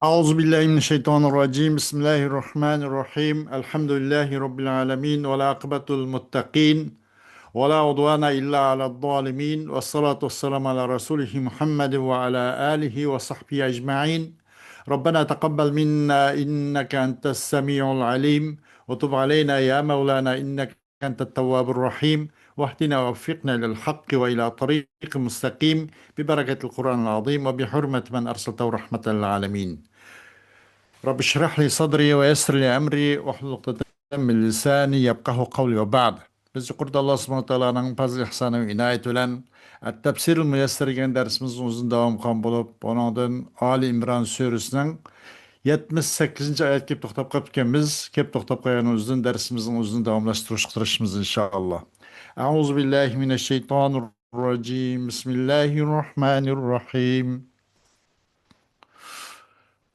أعوذ بالله من الشيطان الرجيم بسم الله الرحمن الرحيم الحمد لله رب العالمين والعاقبة للمتقين ولا عدوان إلا على الظالمين والصلاة والسلام على رسوله محمد وعلى آله وصحبه أجمعين. ربنا تقبل منا إنك أنت السميع العليم وتب علينا يا مولانا إنك أنت التواب الرحيم واهدنا ووفقنا للحق وإلى طريق مستقيم ببركة القرآن العظيم وبحرمة من أرسلته رحمة للعالمين. رب اشرح لي صدري ويسر لي أمري واحلل عقدة من لساني يفقه قولي وبعد. Biz yuqorida Alloh subhanahu va taoloning fazl ihsoni va inoyati bilan At-Tafsirul Muyassar degan darsimiz uzun davom qilgan bo'lib, buningdan Ali Imron surasining 78 oyatga kelib to'xtab qolganmiz. Kelib to'xtab qolganimizdan darsimizning uzun davomlashtirishga tirishamiz inshaalloh. A'udzu billahi minash shaytonir rojim. Bismillahir rohmanir rohim.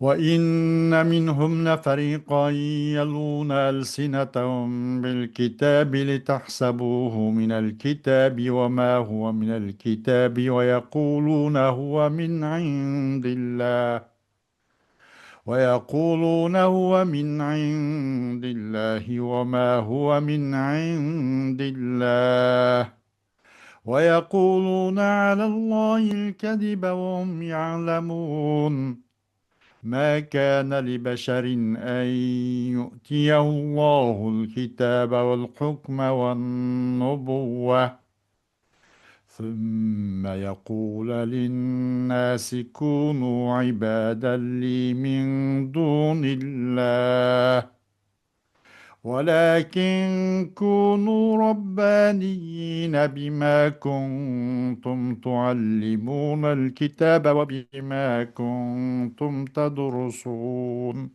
وإن منهم لفريقا يلون ألسنتهم بالكتاب لتحسبوه من الكتاب وما هو من الكتاب ويقولون هو من عند الله وما هو من عند الله ويقولون على الله الكذب وهم يعلمون. ما كان لبشر أن يؤتيه الله الكتاب والحكم والنبوة ثم يقول للناس كونوا عبادا لي من دون الله ولكن كونوا ربانيين بما كنتم تعلمون الكتاب وبما كنتم تدرسون.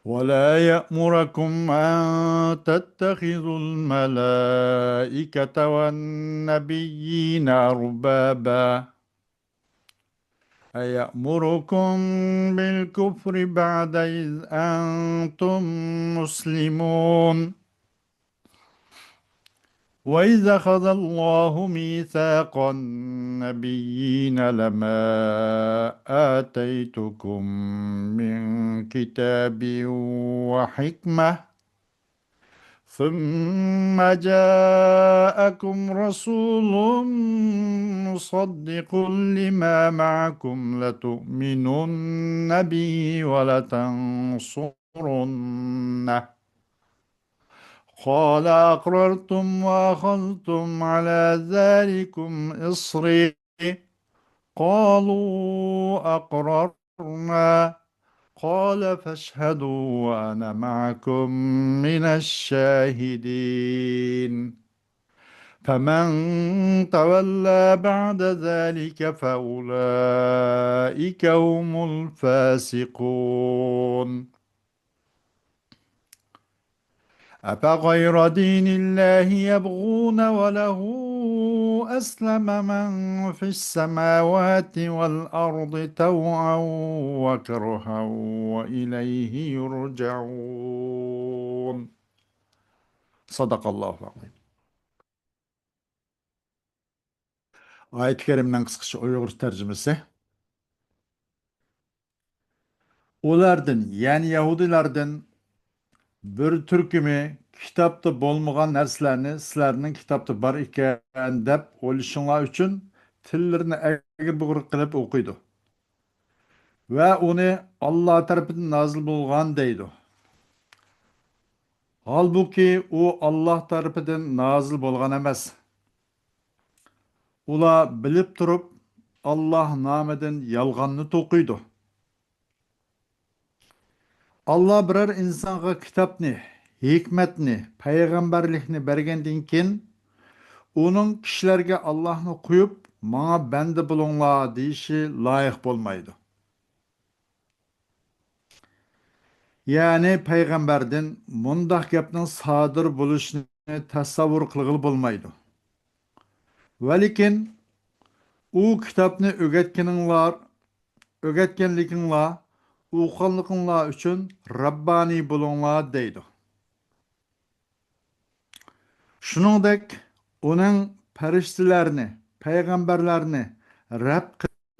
ولا يأمركم أن تتخذوا الملائكة والنبيين أربابا أيأمركم بالكفر بعد إذ أنتم مسلمون. وإذا أخذ الله ميثاق النبيين لما آتيتكم من كتاب وحكمة ثم جاءكم رسول مصدق لما معكم لتؤمنن به ولتنصرنه قال أقررتم وأخذتم على ذلكم إصري قالوا أقررنا قال فاشهدوا وأنا معكم من الشاهدين. فمن تولى بعد ذلك فأولئك هم الفاسقون. أفغير دين الله يبغون وله أسلم من في السماوات والأرض طوعا وكرها وإليه يرجعون. صدق الله العظيم. Ayet-i Kerim'den kısaca Uygur tercümesi. Ulardan yani Yahudilerden bir türkümü kitapta bolmagan narsalarni sizlarning kitapta bar ekan deb o'ylashinglar uchun tillarini agir bug'ur qilib o'qiydi va uni Alloh tarafidan nozil bo'lgan deydi. Halbuki u Alloh tarafidan nozil bo'lgan emas. Ular bilib turib Alloh nomidan yolg'onni to'qiydi. Alloh biror insonga kitobni, hikmatni, payg'ambarlikni bergandan keyin uning kishilarga Allohni qo'yib, "Menga banda bo'linglar" deyishi loyiq bo'lmaydi. Ya'ni payg'ambardan mundaq gapning sodir bo'lishini tasavvur qilg'ili bo'lmaydi. Va lekin u kitobni o'rgatganliginglar, o'qiganliginglar uchun Rabbani bo'linglar deydi. Shuningdek, uning farishtalarni, payg'ambarlarni Rabb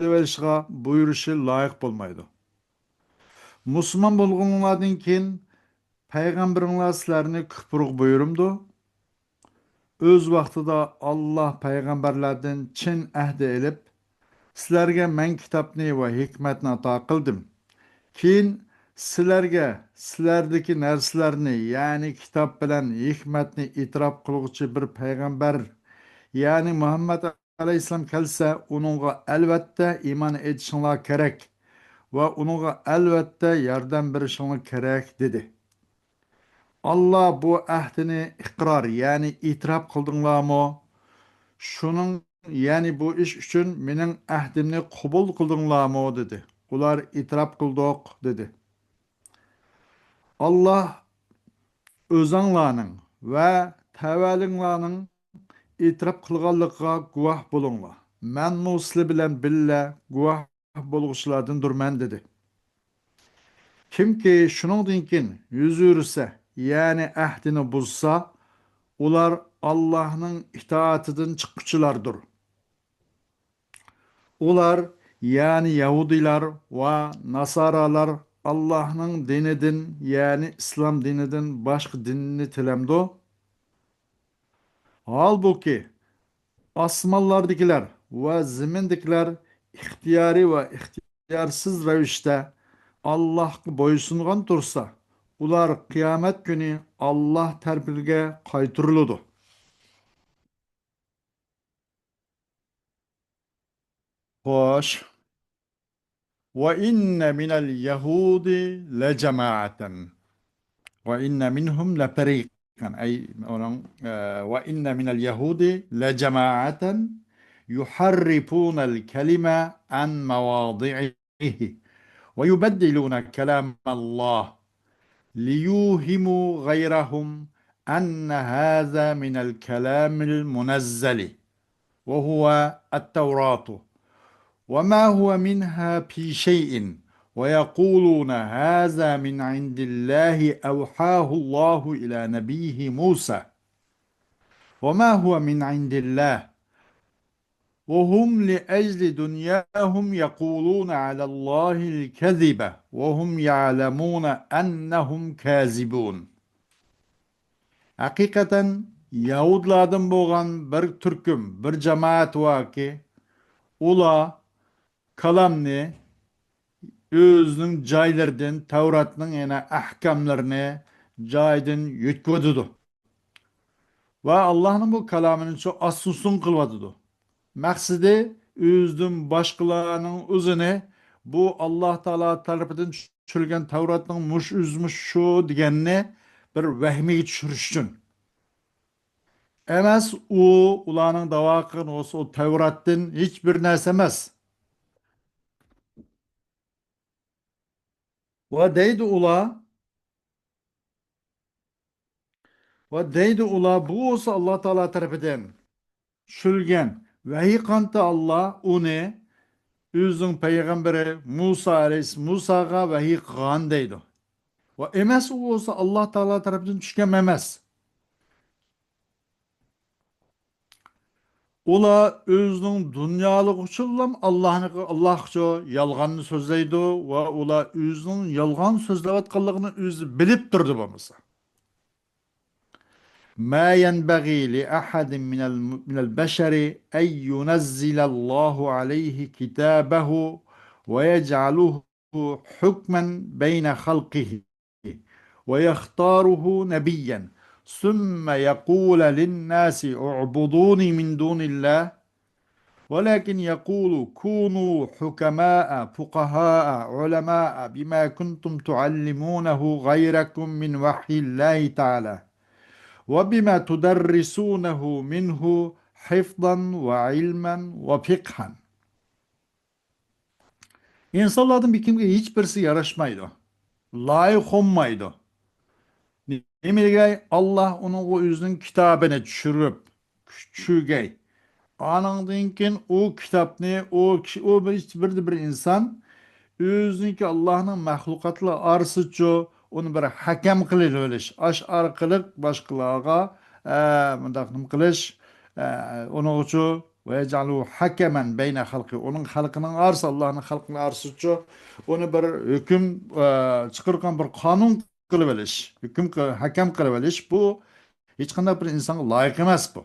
verishga buyurishi loyiq bo'lmaydi. Musulmon bo'lganlardan keyin payg'ambaringlar sizlarni ko'proq buyurumdi. O'z vaqtida Alloh payg'ambarlardan chin ahdi elib, sizlarga men kitobni va hikmatni ato qildim. Keyin sizlarga sizlardagi narsalarni, ya'ni kitob bilan hikmatni e'tirof qiluvchi bir payg'ambar, ya'ni Muhammad alayhissalom kelsa, uningga albatta iymon etishinglar kerak va uningga albatta yordam berishinglar kerak dedi. Allah bu ahdini iqror, ya'ni e'tirof qildinglarmi? Shuning, ya'ni bu ish uchun mening ahdimni qabul qildinglarmi dedi. Ular e'tirof qildik dedi. Allah o'zinglarning va tavalinglarning e'tirof qilganligiga guvoh bo'linglar. Men sizlar bilan billa guvoh bo'lg'uchilardandirman dedi. Kimki shuningdan keyin yuz yursa, ya'ni ahdini buzsa, ular Allah'ın itaatidan çıkıcılardır. Ular, yani Yahudiler ve Nasaralar Allah'ın dininden, yani İslam dininden başka dinini tilemdi. Halbuki asmallardakiler ve zimindakiler ihtiyari ve ihtiyarsız revişte Allah'a boysungan tursa, ular kıyamet günü Allah terbilige kaytırılıdı. Hoş. وَإِنَّ مِنَ الْيَهُودِ لَجَمَاعَةً وَإِنَّ مِنْهُمْ لَفَرِيقًا أي وَإِنَّ مِنَ الْيَهُودِ لَجَمَاعَةً يُحَرِّفُونَ الْكَلِمَ عَنْ مَوَاضِعِهِ وَيُبَدِّلُونَ كَلَامَ اللَّهِ لِيُوهِمُوا غَيْرَهُمْ أَنَّ هَذَا مِنَ الْكَلَامِ الْمُنَزَّلِ وهو التوراة وما هو منها في شيء ويقولون هذا من عند الله أوحاه الله إلى نبيه موسى وما هو من عند الله وهم لأجل دنياهم يقولون على الله الكذب وهم يعلمون أنهم كاذبون. Hakikaten Yahudlardan boğan bir türküm, bir cemaat var ki ula kalamni özünün caylardan Tevrat'ın yani ahkamlarını caydan yutkududu. Ve Allah'ın bu kalamını çok assusun kılvadıdı. Maksidi özünün başkalarının özüne bu Allah Teala tarafından çölgen Tevrat'ın muş üzmüş şu diyenine bir vehmi düşürüş için. Emes o ulanın davakın olsa o Tevrat'ın hiçbir nerse emez. Ve deydi ula bu olsa Allah Teala tarafından şülgen vahiy kantı Allah onu özün peygamberi Musa aleyhisselam Musa'ga vahiy kılan deydi. Ve emes o olsa Allah Teala tarafından düşken emez. Ola özünün dünyalık uçullam Allah'ça yalganını sözleydi ve ola özünün yalgan sözlevatkanlığını özü bilip durdu babası. ما ينبغي لأحد من البشر أن ينزل الله عليه كتابه ويجعله حكما بين خلقه ويختاره نبيا ثم يقول للناس اعبدوني من دون الله ولكن يقول كونوا حكماء فقهاء علماء بما كنتم تعلمونه غيركم من وحي الله تعالى وبما تدرسونه منه حفظا وعلما وفقها. İnsanlardan bir kimge hiçbirisi yaraşmaydı. Layık olmaydı. Nimelige Allah onun o özünün kitabını düşürüp küçüğey. Anandın ki o kitapını o bir insan özünki Allah'ın mahlukatla arsıcı onu bir hakem kılış. Aş arkalık başkalarına mındaq nim kılış onu uçu Ve yec'aluhu hakemen beyne halkı. Onun halkının arsı, Allah'ın halkının arsıçı. Onu bir hüküm çıkarkan bir kanun kılıp eliş. Hakem kılıp eliş. Bu hiç qanday bir insana layık emas bu.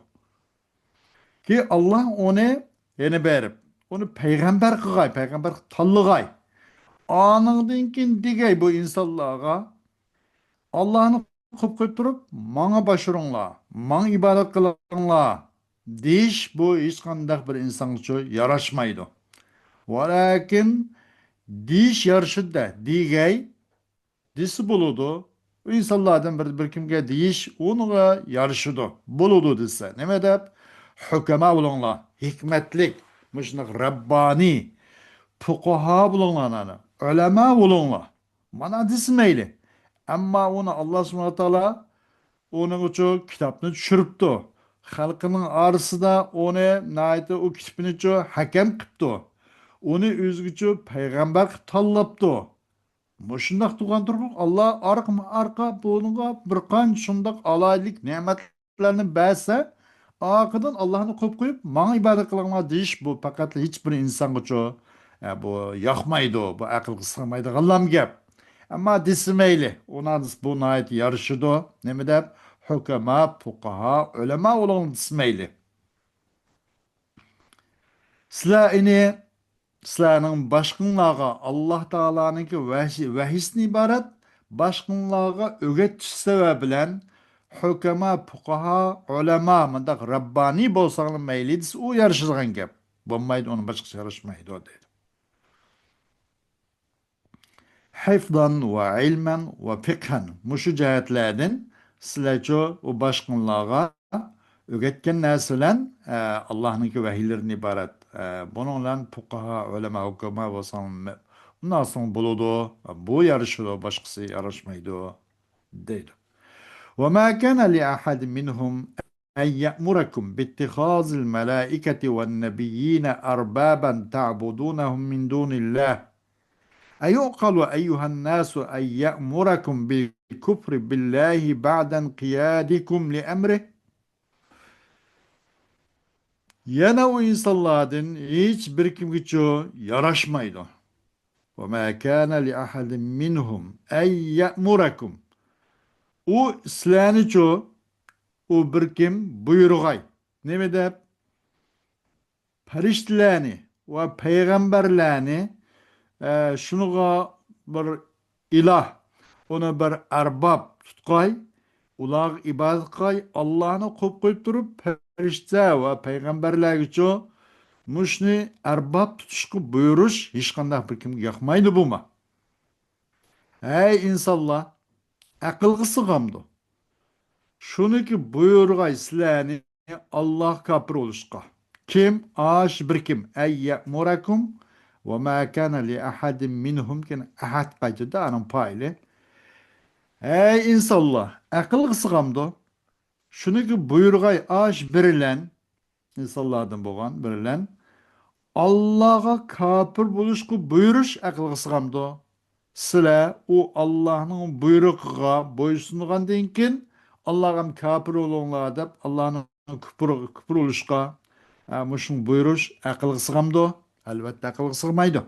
Ki Allah onu yeni berip, onu peygamber kılgay, peygamber tanlığay. Anından keyin digey bu insanlarga Allah'ını kılıp koyup durup, bana başvurunlar, bana ibadet kılınlar. Deyiş bu hiç qanday bir insan için yaraşmaydı. Walakin deyiş yarışı da digey disi buludu. O insanlardan bir kimge deyiş onunla yarışıdı. Buludu dese. Ne dep? Hükema bulunla. Hikmetlik. Müşnak Rabbani. Fukaha bulunla. Ulema bulunla. Bana dismeyli. Ama onu Allah subhanahu wa ta'ala onun için kitabını düşürüptü. Halkının arasında onu naydı o kitabını için hakem kıptı. Onu üzgücü peygamber kıp tanlaptı. Muşundaq tuğan turluq Allah arka bununla bir qanç şundaq alaylik nimetlerini berse arkadan Allah'ını koyup bana ibadet kılınma deyiş bu fakat hiçbir insan için bu yakmaydı bu akıl kısamaydı Allah'ım gep. Ama dismeyli ona bu nayet yarışıdı ne mi dep hukama, fukaha, ulema olan dismeyli. Sizler ini Sizlarning boshqonlarga Alloh taoloning vahisini iborat boshqonlarga o'gatish sababi bilan hukama, fuqaho, ulamo mundaq rabbaniy bo'lsanglar mayli desa u yarashadigan gap. Bo'lmaydi, uni boshqacha yarashmaydi deydi. Hifdan va ilman va fiqhan. Mushu jihatlardan sizlarcha u boshqonlarga o'rgatgan narsalar Allohning vahiylarini iborat. Bunun bilan fuqaha, ulamo, hukama bo'lsam undan so'ng bo'ladi. Bu yarashadi, boshqasi yarashmaydi deydi. وما كان لأحد منهم أن يأمركم باتخاذ الملائكة والنبيين أربابا تعبدونهم من دون الله أيعقل أيها الناس أن يأمركم بالكفر بالله بعد انقيادكم لأمره Yana o insanlardan hiçbir kimge yaraşmaydı. وَمَا كَانَ لِأَحَدٍ مِّنْهُمْ اَنْ يَأْمُرَكُمْ O silahını o bir kim buyurgay. Ne mi de? Periştilerini ve peygamberlerini şunuğa bir ilah, onu bir erbab tutkay, ular ibadet kay, Allah'ını koyup durup perişte ve peygamberler için muşni erbab tutuşku buyuruş hiç kandak bir kim yakmaydı bu ma. Ey insanlar, akıl sığamdı. Şunu ki buyurgay silahını Allah kapır oluşka. Kim? Aş bir kim? Ey ye'murakum ve ma kana li ahadin minhum ken ahad paycıda anın paylı. Ey insanlar, akıl sığamdı. Şunu ki buyurgay aş birilen, insanlardan boğan birilen, Allah'a kapır buluşku buyuruş akıl sığamdı. Sile o Allah'ın buyruğuna boysunduğun dinkin Allah'ın kapır olunlar dep Allah'ın küpür oluşka muşun buyuruş akıl sığamdı. Elbette akıl sığmaydı.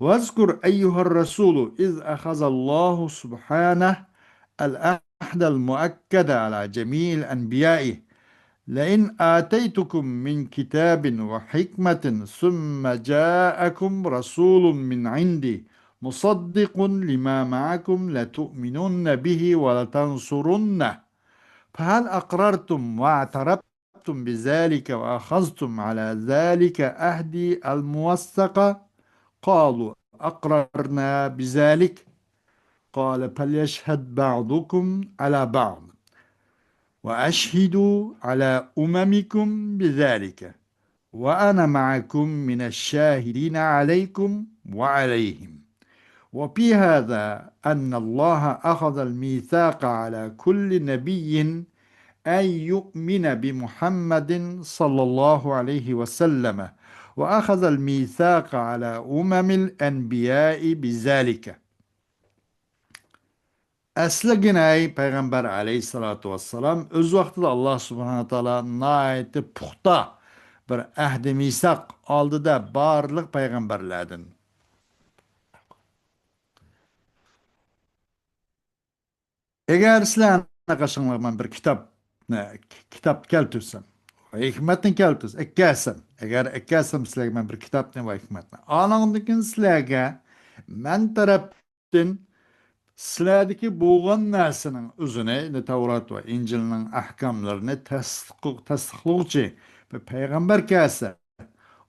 Vezkur eyyuhar Resulü iz ahazallahu subhaneh el-ahdel muakkede ala cemil enbiyai لئن آتيتكم من كتاب وحكمة ثم جاءكم رسول من عندي مصدق لما معكم لتؤمنن به ولتنصرنه فهل أقررتم واعترفتم بذلك وأخذتم على ذلك أهدي الموثقة قالوا أقررنا بذلك قال فليشهد بعضكم على بعض وأشهدوا على أممكم بذلك وأنا معكم من الشاهدين عليكم وعليهم وفي هذا أن الله أخذ الميثاق على كل نبي أن يؤمن بمحمد صلى الله عليه وسلم وأخذ الميثاق على أمم الأنبياء بذلك Asli gine Peygamber aleyhissalatu vesselam öz vaxtida Allah subhanahu teala naiti puxta bir ahdi misak aldı barlık peygamberlerden. Eğer sizlerine karşılığında bir kitap keltirsem, hikmetin keltirs, ekkesem, eğer ekkesem sizlerine bir kitap ne var hikmetine. Anandıkin sizlerge, men taraftan sizlerdeki boğan nersinin üzerine, ne Tevrat ve İncil'in ahkamlarını tasdiklovchi bir peygamber kelse,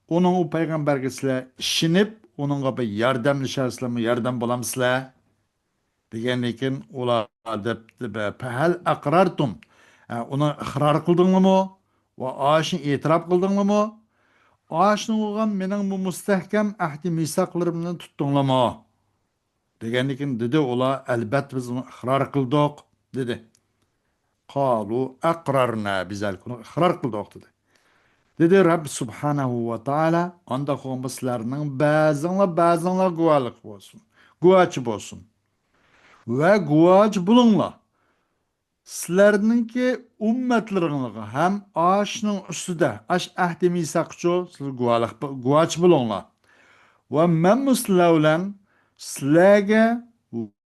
onun o peygamberge sizler işinip, onunla bir yardımlaşarsızlar mı, yardım bulamsızlar? Degenlekin ular depti be pehel akrartum. Onu ikrar kıldın mı? Ve aşın itiraf kıldın mı? Aşın olgan menin bu müstehkem ahdi misaklarımdan tuttun mı? Degenlekin dedi ola elbet biz onu ikrar kıldık dedi. Kalu akrarna bizel kunu ikrar kıldık dedi. Dedi Rabb Subhanahu ve Teala anda komislerinin bazınla guvalık olsun. Guvaçı olsun. Ve guvaç bulunla. Sizlerdinki ummetlerini hem aşının üstüde aş ahdi misakçı siz guvaç bulunla. Ve men muslavlen sizlerge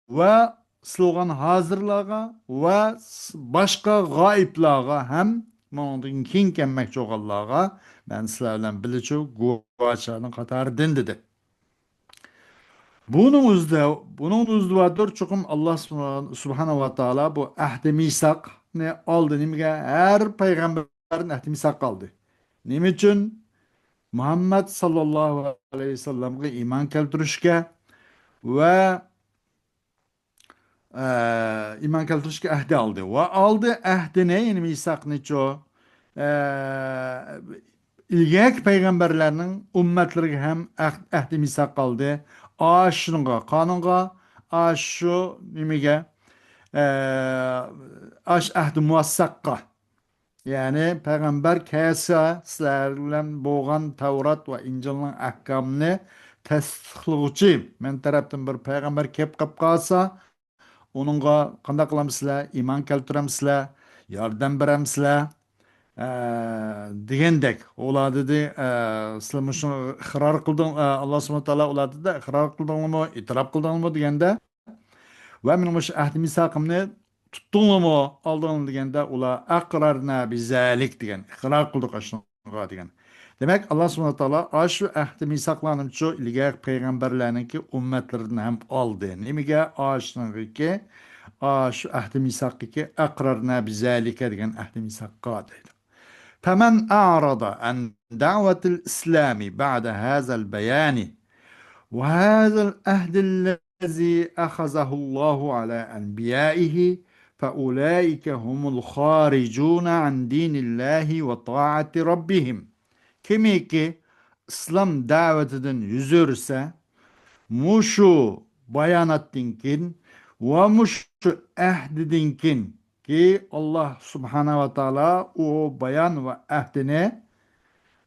ve slogan hazırlaga ve başka gayiplarga hem monadın kin kemmek çoğallaga ben sizlerden biliçi guvaçlarının katarı dedi. Bunun uzda vardır çokum Allah Subhanahu ve Teala bu ahdi misak ne aldı nimge her peygamberin ahdi misak kaldı. Nim için Muhammed sallallahu aleyhi ve sellem'e iman keltirişke ve iman keltirişke ahdi aldı. Ve aldı ahdi ne yani misak ne ço? İlgek peygamberlerinin ümmetleri hem ahdi misak kaldı. Aşınıga, kanunga, aşı nimige, eee aş ahdi muvassakka. Yani peygamber kese sizlerle boğan Tevrat ve İncil'in ahkamını tasdiklovchi men taraftan bir peygamber kep kap kalsa onunla qanday qilamsizlar iymon keltiramsizlar yordam beramsizlar degandek ular dedi sizlar shuni iqror qilding alloh subhana taolo ular dedi iqror qildingmi e'tirof qildingmi deganda va men o'sha ahdi misaqimni tutdingmi olding deganda ular aqrarna bizalik degan iqror qildik shunga degan. Demek Allah subhanahu taala şu ahdi misaqlarni şu ilgari payg'ambarlarniki ummatlarini ham oldi. Nimaga aşniki şu ahdi misaqiki aqrarna bizalika degan ahdi misaqqa deydi. فمن أعرض عن دعوة الإسلام بعد هذا البيان وهذا العهد الذي أخذه الله على أنبيائه فأولئك هم الخارجون عن دين الله وطاعة ربهم. Kimi ki İslam davetinden yüzürse muşu bayanattinkin ve muşu ehdidinkin ki Allah subhanahu ve taala o bayan ve ehdine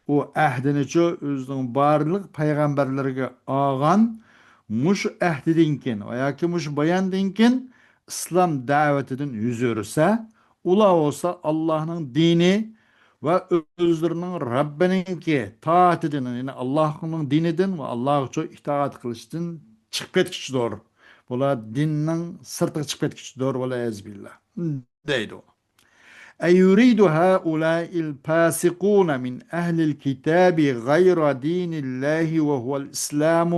o ahdini özünün barlıq peygamberlerine ağan muş ahdidinkin o yaki muş bayandinkin İslam davetinin yüzürse ula olsa Allah'ın dini ve özlerinin Rabbininki taat edinin yani Allah'ın dinidin ve Allah'a çok itaat kılıştın çıkıp etkisi doğru. Bula dinin sırtı çıkıp etkisi doğru. Bula ezbillah. Deydi o. أيريد هؤلاء الفاسقون من أهل الكتاب غير دين الله وهو الإسلام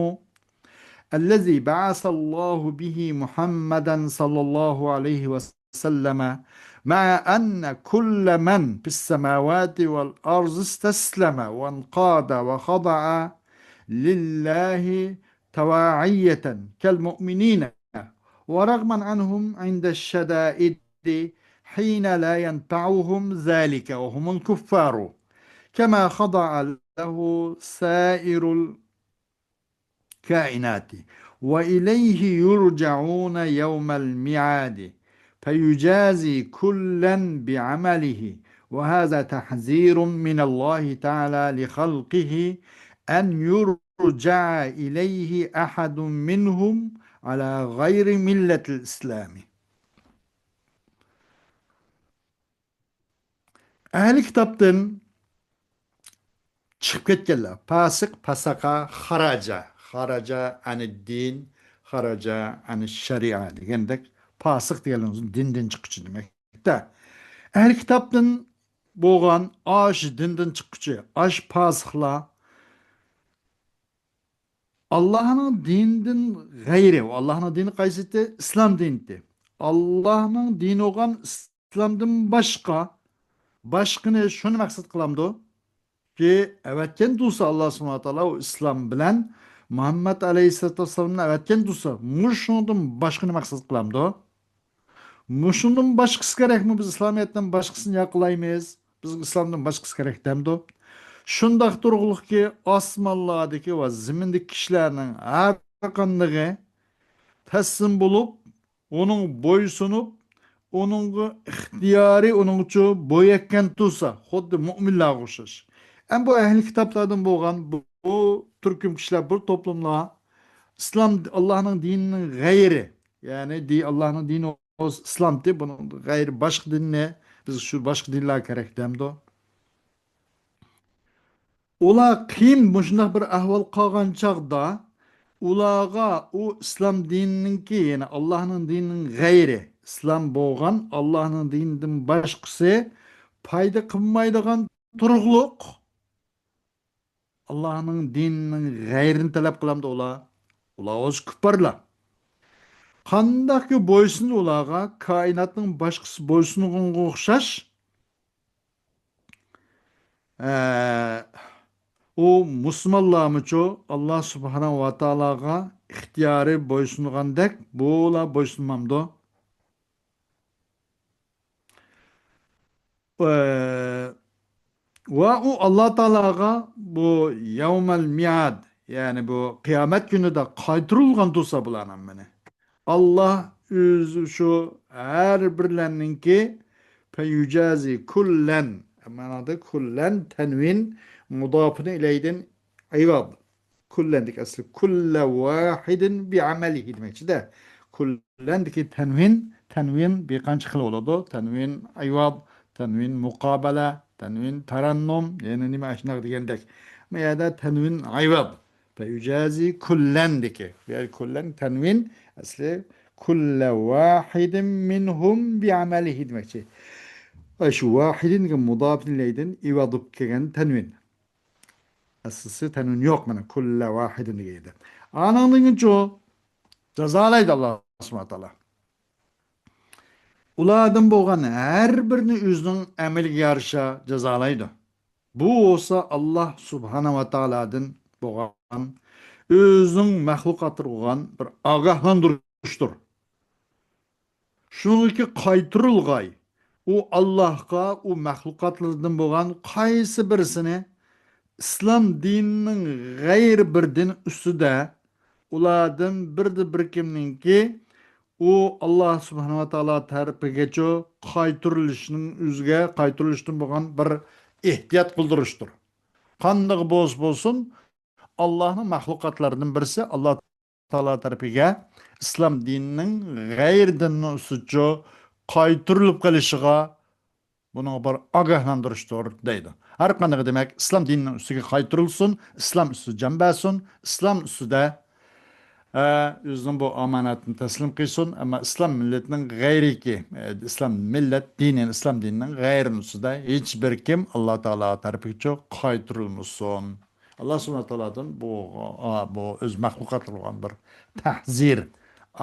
الذي بعث الله به محمدا صلى الله عليه وسلم مع أن كل من في السماوات والأرض استسلم وانقاد وخضع لله تواعية كالمؤمنين ورغما عنهم عند الشدائد حين لا ينفعهم ذلك وهم الكفار كما خضع له سائر الكائنات وإليه يرجعون يوم الميعاد فيجازي كلا بعمله وهذا تحذير من الله تعالى لخلقه أن يرجع إليه أحد منهم على غير ملة الإسلام. Ehli kitaptan chiqib ketganlar. Fasik, fasaka, xaraja ani din, xaraja ani sharia degandek fasik deganimiz dindan chiquvchi demakda. Ahli kitobdan bo'lgan osh dindan chiquvchi, osh fasiklar Allah'ın dininden gayri, Allah'ın dini kayseti İslam diniydi. Allah'ın dini olan İslam'dan başka ne şunu maksat kılamdı ki evetken dursa Allah subhanahu wa ta'ala o İslam bilen Muhammed Aleyhisselatü Vesselam'ın evetken dursa muşundan başka ne maksat kılamdı? Muşundan başkası gerek mi? Biz İslamiyet'ten başkasını yakılaymayız. Biz İslam'dan başkası gerek demdi. Şundaq turğuluq ki, osmonlardagi va zimindagi kishilarning har qandig'i taslim bo'lib, uning bo'ysunib, uning ixtiyori uning uchun bo'yakkan tursa, xuddi mo'minlarga o'xshash. Bu ahli kitoblardan bo'lgan bu turkum kishilar, bu to'plamlar islom Allohning dinining g'ayri, ya'ni Allohning dini islomdi, buning g'ayri boshqa dinni biz shu boshqa dinlar kerak demdi. Ular qiyin mushundoq bir ahvol qolgan chog'da ularga u islom dinininki, ya'ni Allohning dinining g'ayri islom bo'lgan Allohning dinidan boshqasi foyda qilmaydigan turug'liq Allohning dinining g'ayrini talab qilamdi ular. Ular o'z kuparlar. Qandaqki bo'ysundi ularga koinotning boshqasi bo'ysunuganga o'xshash o Müslümanlarımızı Allah subhanahu wa ta'alaga ihtiyarı boysunugandek buğla boysunmamdı. Ve o Allah Teala'ga bu yevmel miad, yani bu kıyamet günü de kaytırılgan dursa bulanan beni. Allah özü şu her birlerininki feyücazi kullen, manada kullen tenvin mudafını ileydin ayvab. Kullendik aslı kulle vahidin bi amelihi demekçi de. Kullendiki tenvin bir kanç kılı oldu. Tenvin ayvab, tenvin mukabele, tenvin tarannum, yani nime aşnak diyendek. Meyada tenvin ayvab. Feyücazi kullendiki. Yani kullen tenvin aslı kulle vahidin minhum bi amelihi demekçi. Şu vahidin mudafın ileydin ivadıp kegen tenvin. Aslısı tenvin yok mu? Kulle vahidin diyeydi. Ananın çoğu cezalaydı Allah subhanahu wa ta'ala. Ulardan bo'lgan her birini o'zining amaliga yarasha jazolaydi. Bu olsa Allah subhanahu wa ta'aladan bo'lgan o'zining mahluqotga bo'lgan bir ogohlantirishdir. Shuniki qaytirilg'ay. U Allohga u mahluqotlardan bo'lgan qaysi birisini İslam dininin g'ayri bir din ustida ulardan bir kimninki u Allah subhanahu wa ta'ala tarafigacha qaytirilishdan bo'lgan bir ehtiyot qildirishdir. Qanday bo'lsin Allohning mahluqotlaridan birisi Allah Taala tarafiga islom dinining g'ayri dinni ustiga qaytirilib qolishiga buni bir ogohlantirishdir deydi. Har qanday demak islom dinining ustiga qaytirilsin, islom ustida jambasin, islom ustida o'zining bu omonatini taslim qilsin, ammo islom millatining g'ayriki, islom millat dinin, islom dinining g'ayri ustida hech bir kim Alloh taolo tarafiga qaytirilmasin. Alloh subhanahu taolodan bu o'z maxluqotlari bo'lgan bir tahzir,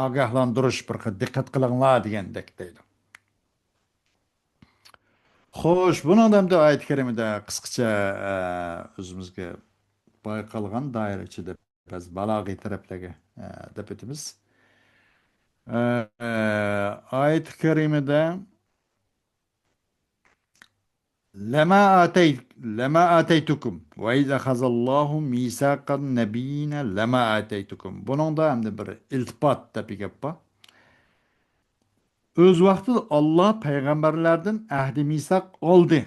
ogohlantirish, bir diqqat qilinglar degandek deydi. Xo'sh, buni odamda oyat karimida qisqacha o'zimizga bayqalgan doira ichida biz balog'iy taraflarga deb o'tamiz. Oyat karimida lama ataytukum ve izâ khazallahu misaqan nebiyina lama ataytukum. Bunun da hem de bir iltifat deb gap bor. Öz vaqtida Allah peygamberlerden ahdi misak oldu.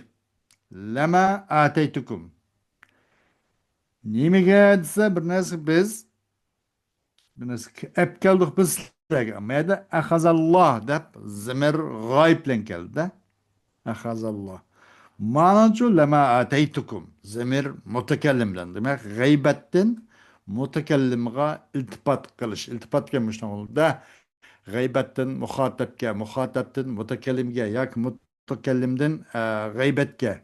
Lama ataytukum. Nimaga desa bir narsa biz ep keldik biz sizlarga. Mayda ahazalloh deb zamir g'oyib bilan keldi. Ahazalloh. Manacu lema ateytukum. Zemir mütekellimden demek. Gaybetten mütekellimga iltifat kılış. İltifat gelmiş ne olur da gaybetten muhatapke, muhatapten mütekellimge, yak mütekellimden gaybetke.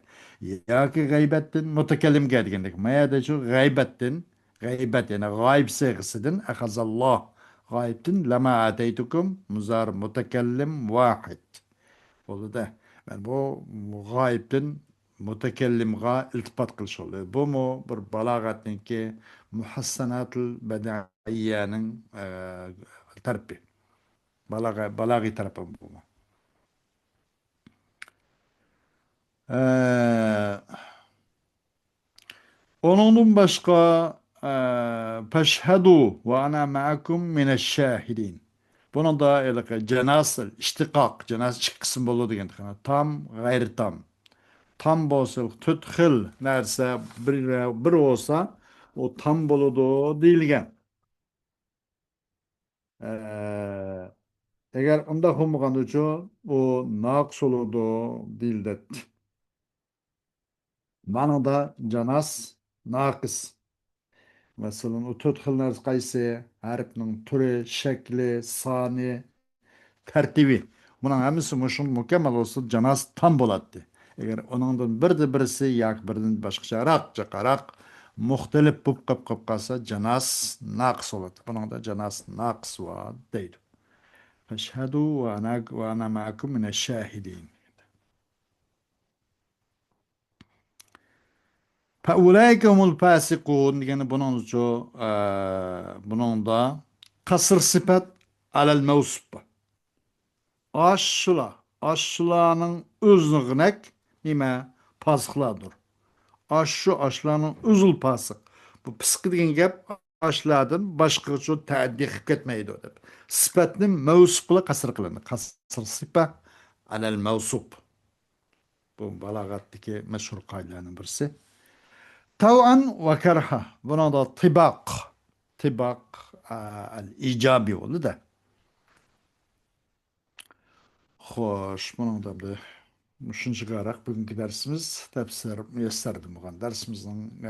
Yaki gaybetten mütekellimge degendik. Maya da şu gaybetten, gaybet yani gayb sigisinden ahazallah. Gaybten lema ateytukum muzar mütekellim vahid. Oldu da ben bu gayipten mütekellimga iltifat kılış oluyor. Bu mu bir balagatninki muhassanatül bedaiyenin tarafı. Balagi tarafı bu mu? Eee Onun başka peşhedu ve ana ma'akum mineşşahidin. Bunun da cenas, iştikak, cenas iki kısım bolu degan. Tam, gayri tam. Tam bolsa tütxil narsa bir olsa o tam boludu deyilgen. Eee Eğer unda olmagan ucu o naqs oludu deyildi. Bana da canas naqis. Mesela o tütxillar qaysi harfinin türü, şekli, sani, tertibi. Bunun hemisi muşun mükemmel olsa canas tam boladı. Eğer onundan birdi birisi yak birden başkaça rak çakarak muhtelif bup kap kap kalsa canas naqs oladı. Bunun da canas naqs var değil. Feşhedü ve ana ma'akum mine şahidin. Feulaike humul fasikun. Yani bunun da kasır sıfat alel mevsup. Aşçıla. Aşçılanın özlüğünek nime? Pasıkladır. Aşçı aşılanın özül pasık. Bu pısık degan gap aşıladın başka şu ta'dih ketmeydi o deb. Sıfatni mevsupla kasır kılındı. Kasır sıfa alel mevsup. Bu balagattaki meşhur kaidelerden birisi. Tav'an ve kerha. Buna da tibak. Tibak el icabi oldu da. Hoş, bunun da bir üçüncü garak bugünkü dersimiz tefsir müyesserdi bugan. Dersimizin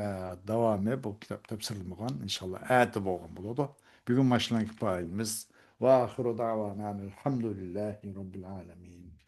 devamı bu kitap tefsirli bugan. İnşallah ayeti boğun buludu. Bugün başlangıç payımız. Ve ahiru davana elhamdülillahi rabbil alemin.